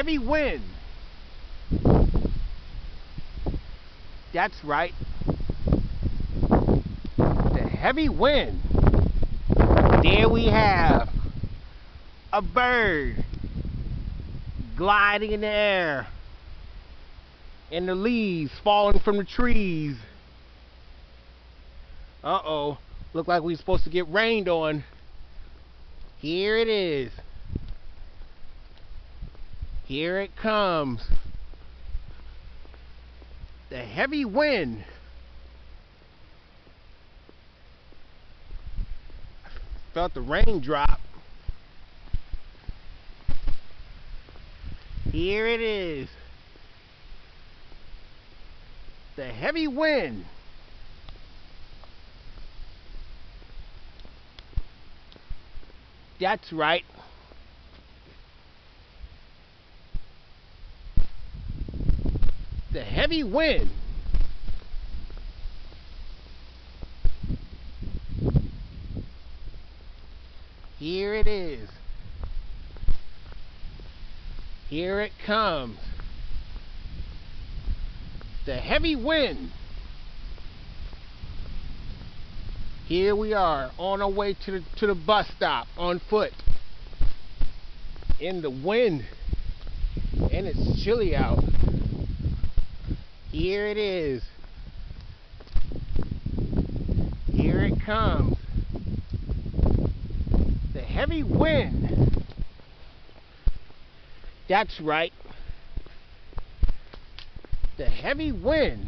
heavy wind. That's right. The heavy wind. There we have a bird gliding in the air and the leaves falling from the trees. Uh-oh. Look like we're supposed to get rained on. Here it is. Here it comes. The heavy wind. Felt the raindrop. Here it is. The heavy wind. That's right. The heavy wind. Here it is. Here it comes. The heavy wind. Here we are on our way to the bus stop on foot. In the wind. And it's chilly out. Here it is. Here it comes. The heavy wind. That's right. The heavy wind.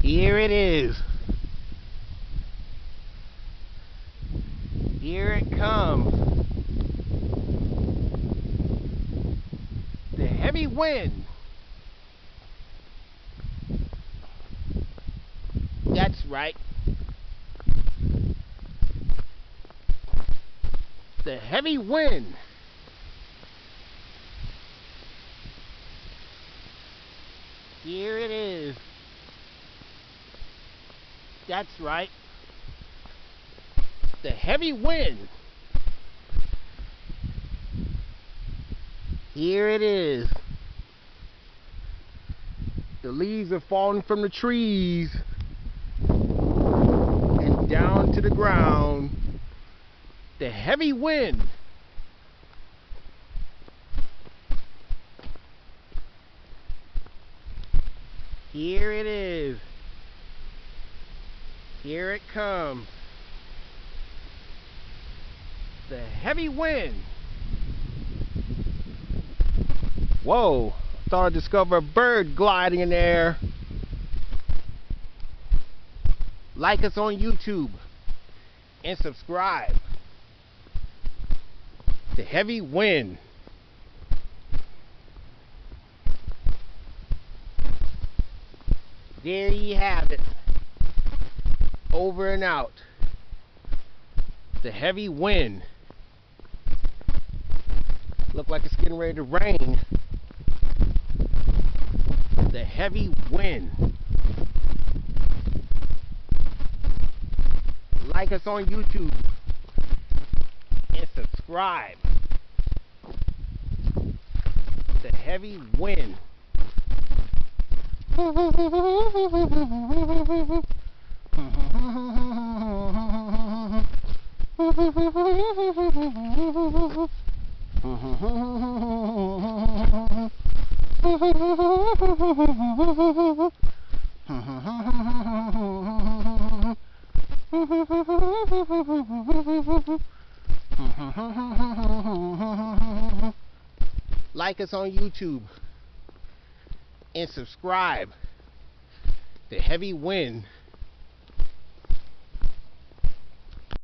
Here it is. Here it comes. The heavy wind. That's right. The heavy wind. Here it is. That's right. The heavy wind. Here it is. The leaves are falling from the trees and down to the ground. The heavy wind. Here it is. Here it comes. The heavy wind. Whoa, I thought I discovered a bird gliding in the air. Like us on YouTube and subscribe. The heavy wind. There you have it. Over and out. The heavy wind. Look like it's getting ready to rain. The heavy wind. Like us on YouTube and subscribe. The heavy wind. Like us on YouTube and subscribe. The heavy wind.